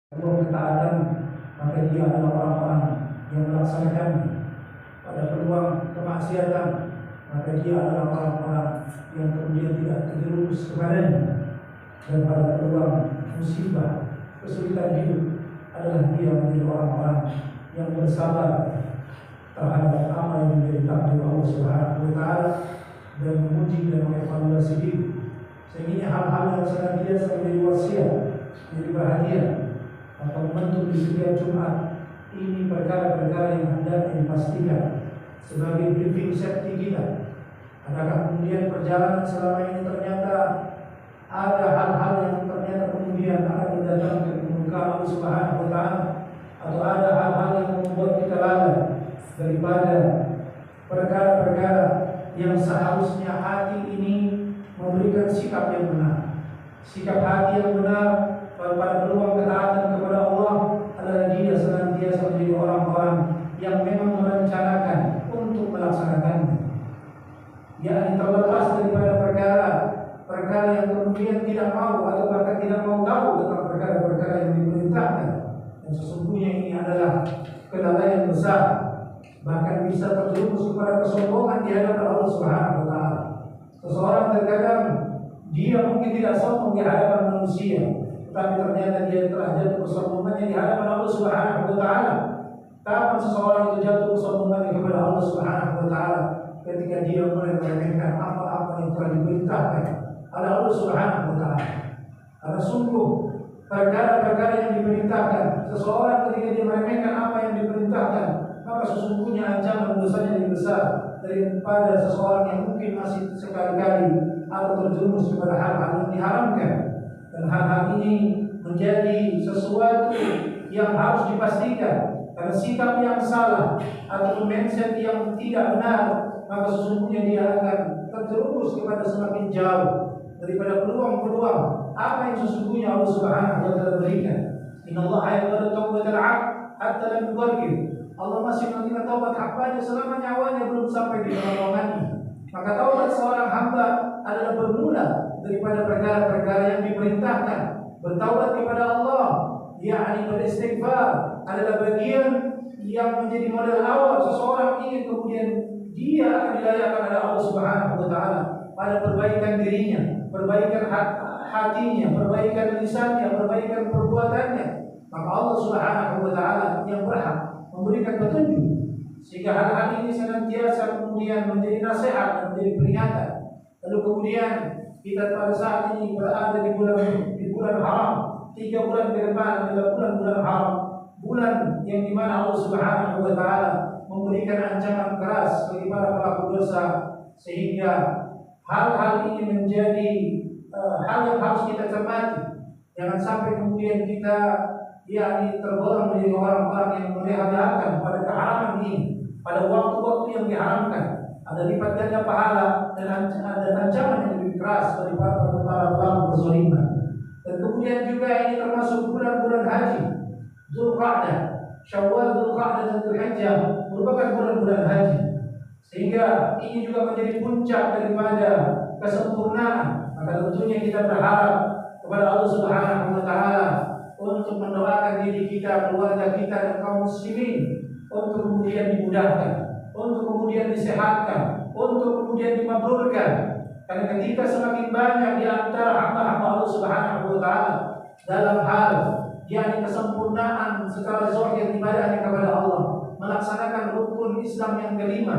peluang ketaatan, maka dia adalah orang-orang yang melaksanakannya. Pada peluang kemaksiatan, maka dia adalah orang-orang yang kemudian tidak terjerumus kepadanya. Dan pada peluang musibah, kesulitan hidup, adalah dia menjadi orang-orang yang bersabar terhadap apa yang menjadi takdir Allah Subhanahu wa Ta'ala dan memuji dan mengevaluasi diri. Sehingga hal-hal yang senantiasa menjadi wasiat, menjadi bahagia atau momentum di setiap Jumat ini perkara-perkara yang hendaknya dipastikan sebagai briefing safety kita. Adakah kemudian perjalanan selama ini ternyata ada hal-hal yang ternyata kemudian akan mendatangkan kemurkaan Allah Subhanahu wa Ta'ala, atau ada hal-hal yang membuat kita lalai daripada perkara-perkara yang seharusnya hati ini memberikan sikap yang benar. Sikap hati yang benar pada peluang ketaatan kepada Allah adalah dia senantiasa menjadi orang-orang yang memang merencanakan untuk melaksanakannya. Ya, terlepas daripada perkara yang kemudian tidak mau atau bahkan tidak mau tahu tentang perkara-perkara yang diperintahkan. Dan sesungguhnya ini adalah kelalaian besar, bahkan bisa terjerumus kepada kesombongan di hadapan Allah Subhanahu wa Ta'ala. Seseorang terkadang dia mungkin tidak sombong di hadapan manusia, tetapi ternyata dia telah jatuh kesombongannya di hadapan Allah Subhanahu wa Ta'ala. Kapan seseorang itu jatuh kesombongannya kepada Allah Subhanahu wa Ta'ala? Ketika dia mulai meremehkan apa-apa yang telah diperintahkan oleh Allah Subhanahu wa Ta'ala. Karena sungguh perkara-perkara yang diperintahkan, seseorang ketika dia meremehkan apa yang diperintahkan, maka sesungguhnya ancaman dosanya lebih besar daripada seseorang yang mungkin masih sekali-kali atau terjerumus kepada hal-hal yang diharamkan. Dan hal-hal ini menjadi sesuatu yang harus dipastikan, karena sikap yang salah atau mindset yang tidak benar, maka sesungguhnya dia akan terjerumus kepada semakin jauh daripada peluang-peluang apa yang sesungguhnya Allah Subhanahu wa Ta'ala berikan. Innallaha yaqbalu taubatal 'abd hatta lam yughfir. Allah masih menerima taubat hambanya selama nyawanya belum sampai di kerongkongannya. Maka taubat seorang hamba adalah bermula daripada perkara-perkara yang diperintahkan. Bertaubat kepada Allah, yakni beristighfar, adalah bagian yang menjadi modal awal seseorang ingin kemudian dia akan dilayakkan oleh Allah Subhanahu wa Ta'ala pada perbaikan dirinya, perbaikan hatinya, perbaikan lisannya, perbaikan perbuatannya. Maka Allah Subhanahu wa Ta'ala yang berhak memberikan petunjuk, sehingga hal-hal ini senantiasa kemudian menjadi nasihat dan menjadi peringatan. Lalu kemudian kita pada saat ini berada di bulan haram. 3 bulan ke depan adalah bulan-bulan haram, bulan yang dimana Allah Subhanahu wa Ta'ala memberikan ancaman keras bagi para pelaku dosa, sehingga hal-hal ini menjadi hal yang harus kita cermati. Jangan sampai kemudian kita tergolong menjadi orang-orang yang merehab-rehabkan pada keharaman ini, pada waktu-waktu yang diharamkan. Ada lipat ganda pahala dan ancaman yang lebih keras daripada para pelaku kezaliman. Dan kemudian juga ini termasuk bulan-bulan haji, Dzulqa'dah, Syawal, Dzulqa'dah dan Dzulhijjah merupakan bulan-bulan haji, sehingga ini juga menjadi puncak daripada kesempurnaan. Maka tentunya kita berharap kepada Allah Subhanahu wa Ta'ala untuk mendoakan diri kita, keluarga kita dan kaum muslimin untuk kemudian dimudahkan, untuk kemudian disehatkan, untuk kemudian dimabrurkan. Karena ketika semakin banyak di antara hamba-hamba Allah Subhanahu wa Ta'ala dalam hal yakni kesempurnaan secara zahir ibadahnya kepada Allah, melaksanakan rukun Islam yang kelima,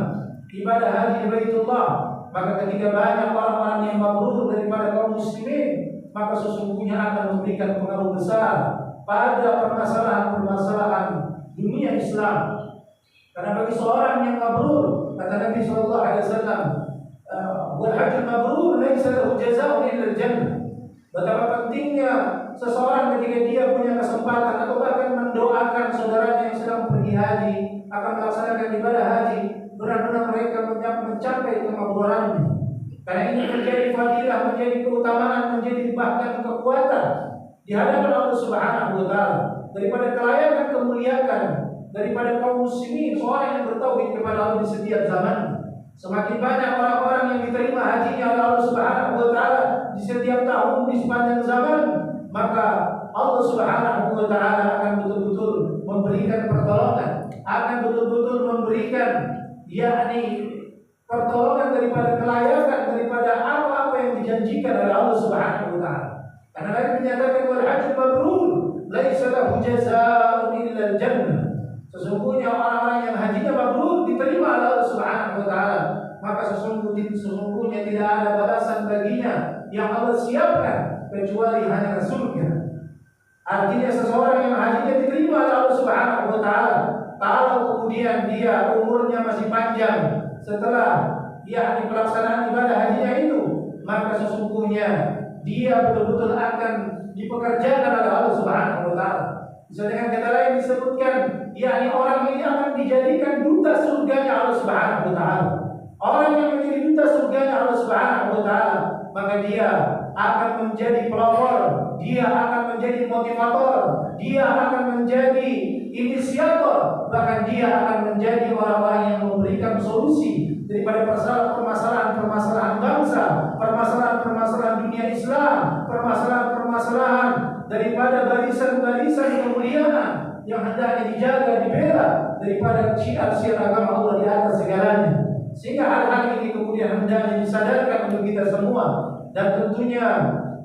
ibadah haji Baitullah, maka ketika banyak orang-orang yang mabrur daripada kaum muslimin, maka sesungguhnya akan memberikan pengaruh besar pada permasalahan-permasalahan dunia Islam. Karena bagi seorang yang mabrur, kata Nabi sallallahu alaihi wasallam, wal hajjul mabrur laisa lahu jazaa'un illa al-jannah. Betapa pentingnya seseorang ketika dia punya kesempatan atau bahkan mendoakan saudaranya yang sedang pergi haji akan melaksanakan ibadah haji, benar-benar mereka mencapai kemakburannya. Karena ini menjadi fadilah, menjadi keutamaan, menjadi bahkan kekuatan di hadapan Allah Subhanahu wa Ta'ala, daripada kelayakan, kemuliaan daripada kaum muslimin, seorang yang bertauhid kepada Allah di setiap zaman. Semakin banyak orang-orang yang diterima hajinya oleh Allah Subhanahu wa Ta'ala di setiap tahun, di sepanjang zaman, maka Allah Subhanahu wa Ta'ala diberikan yakni pertolongan daripada kelayakan daripada apa-apa yang dijanjikan oleh Allah Subhanahu wa taala. Karena Nabi menyatakan wal hajjul mabrur laisa lahu jazaa'un illa al-jannah. Sesungguhnya orang-orang yang hajinya mabrur diterima oleh Allah Subhanahu wa taala, maka sesungguhnya tidak ada balasan baginya yang Allah siapkan kecuali hanya surga. Artinya seseorang yang hajinya diterima oleh Allah Subhanahu wa taala, kalau kemudian dia umurnya masih panjang setelah yakni pelaksanaan ibadah hajinya itu, maka sesungguhnya dia betul-betul akan dipekerjakan oleh Allah Subhanahu wa taala. Bisa dengan kata lain disebutkan, yakni orang ini akan dijadikan duta surganya Allah Subhanahu wa taala. Orang yang menjadi duta surganya Allah Subhanahu wa taala, maka dia akan menjadi pelopor, dia akan menjadi motivator, dia akan menjadi inisiator, bahkan dia akan menjadi orang-orang yang memberikan solusi daripada permasalahan-permasalahan bangsa, permasalahan-permasalahan dunia Islam, permasalahan-permasalahan daripada barisan-barisan kemuliaan yang hendaknya dijaga, dibela daripada syiar-syiar agama Allah di atas segalanya. Sehingga hal-hal ini kemudian hendaknya disadarkan untuk kita semua, dan tentunya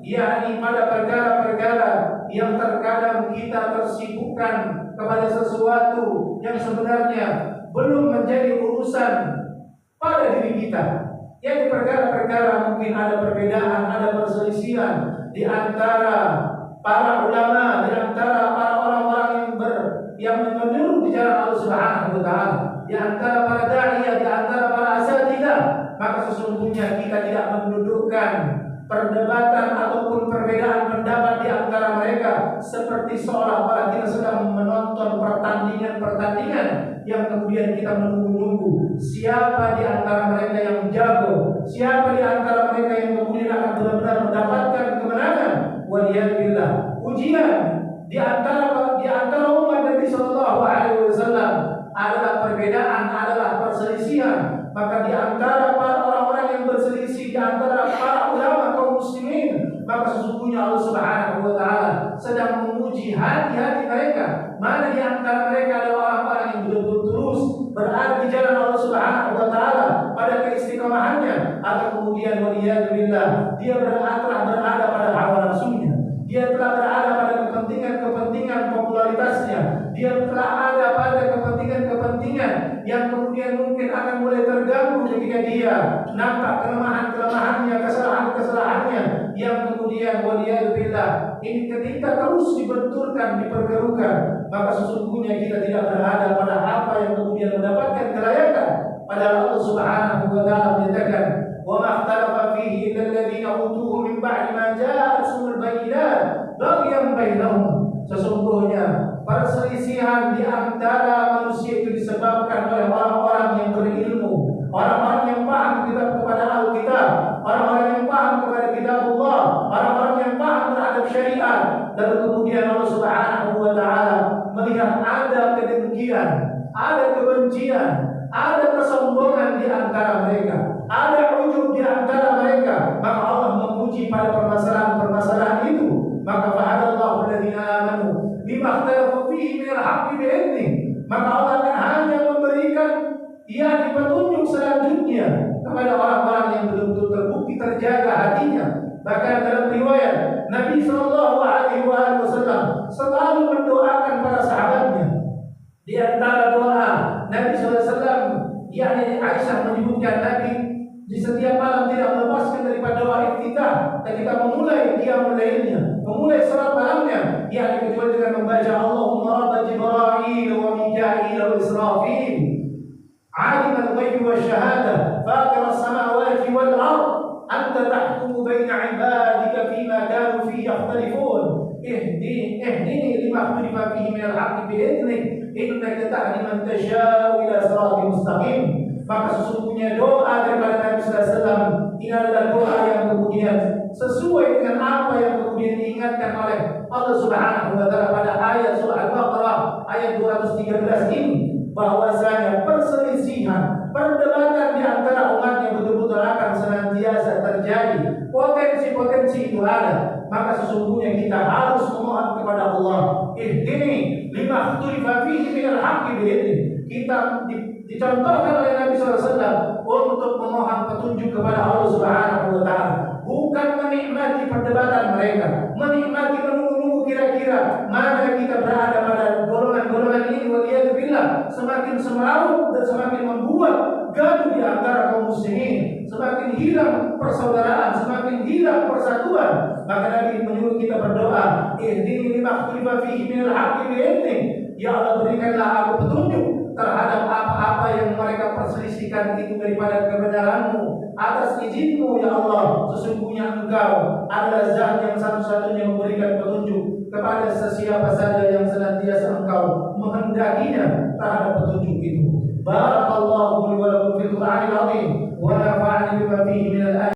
yakni pada perkara-perkara yang terkadang kita tersibukkan kepada sesuatu yang sebenarnya belum menjadi urusan pada diri kita. Yang perkara-perkara mungkin ada perbedaan, ada perselisihan di antara para ulama, di antara para orang-orang yang menurut di jalan Allah Subhanahu wa taala, di antara para dai, di antara para asatidzah, maka sesungguhnya kita tidak mendudukkan perdebatan ataupun perbedaan pendapat di antara mereka seperti seolah-olah kita sedang menonton pertandingan yang kemudian kita menunggu-nunggu siapa di antara mereka yang jago, siapa di antara mereka yang kemudian akan benar-benar mendapatkan kemenangan. Waliyadillah, ujian di antara umat Nabi Sallallahu Alaihi Wasallam adalah perbedaan, adalah perselisihan. Maka di antara para orang-orang yang berselisih, di antara para ulama kaum muslimin, maka sesungguhnya Allah Subhanahu wa taala sedang menguji hati-hati mereka. Mana di antara mereka adalah orang-orang yang betul-betul terus berada di jalan Allah Subhanahu wa taala pada keistiqomahannya, atau kemudian waliyadillah dia telah berada pada hawa nafsunya, dia telah berada pada kepentingan popularitasnya, dia telah ada pada kepentingan yang kemudian mungkin akan mulai terganggu ketika dia nampak kelemahannya, kesalahannya yang kemudian waliyadillah ini ketika terus dibenturkan, diperkeruhkan, maka sesungguhnya kita tidak berada pada apa yang kemudian mendapatkan kelayakan. Padahal Allah Subhanahu wa taala menyatakan, "Wa ma ikhtalafa fihi illa alladziina utuhu min ba'di ma ja'atuhumul bayyinat baghyan bainahum." Sesungguhnya perselisihan di antara manusia itu disebabkan oleh orang-orang yang berilmu, orang-orang yang paham kepada Alkitab, orang-orang yang paham kepada Kitabullah, orang-orang yang paham terhadap syariat. Lalu kemudian Allah Subhanahu wa taala melihat ada kedengkian, ada kebencian, ada kesombongan di antara mereka, ada ujub di antara mereka, maka Allah menguji pada permasalahan itu. Maka fa'adallahu alladziina aamanu bima ikhtalafu fihi minal haqqi bi'idnih. Maka Allah akan hanya memberikan yakni petunjuk selanjutnya kepada orang-orang yang betul-betul terbukti terjaga hatinya. Bahkan dalam riwayat Nabi Sallallahu Alaihi Wasallam selalu mendoakan para sahabatnya. Di antara doa Nabi SAW, yakni Aisyah menyebutkan Nabi di setiap malam tidak melepaskan daripada doa iftitah ketika memulai qiyamul lailnya, memulai salat malamnya, yakni kecuali dengan membaca Allahumma rabb Jibril wa Mika'il wa Israfil alim al-ghaib wa syahada fatir as-samawati wal ard anta tahkumu baina ibadika fima kanu fihi yakhtalifun ihdini lima ikhtalafa fihi min al-haqqi bi'idhnik innaka tahdi man tasha'u ila siratin mustaqim. Maka sesungguhnya doa daripada Nabi SAW ini adalah doa yang kemudian sesuai dengan apa yang kemudian diingatkan oleh Allah Subhanahu wa taala pada ayat surah Al-Baqarah ayat 213 ini, bahwasanya perselisihan, perdebatan di antara umat yang betul-betul akan senantiasa terjadi. Potensi-potensi itu ada, maka sesungguhnya kita harus memohon kepada Allah, ihdini lima ikhtalafa fihi minal haqqi bi'idhnik. Kita dicontohkan oleh Nabi SAW untuk memohon petunjuk kepada Allah Subhanahu wa Ta'ala, bukan menikmati perdebatan mereka, menikmati menunggu-nunggu kira-kira mana kita berada pada golongan-golongan ini. Waliyadzubillah, semakin semerawut dan semakin membuat gaduh di antara kaum muslimin, semakin hilang persaudaraan, semakin hilang persatuan. Maka Nabi menyuruh kita berdoa, ihdini lima ikhtalafa fihi minal haqqi bi'idhnik, ya Allah berikanlah aku petunjuk terhadap apa-apa yang mereka perselisihkan itu daripada kebenaran-Mu, atas izin-Mu ya Allah. Sesungguhnya Engkau adalah Zat yang satu-satunya memberikan petunjuk kepada sesiapa saja yang senantiasa Engkau menghendakinya terhadap petunjuk itu. Barakallahu li wa lakum fil Qur'anil azim wa nafa'ani bima fihi minal ayat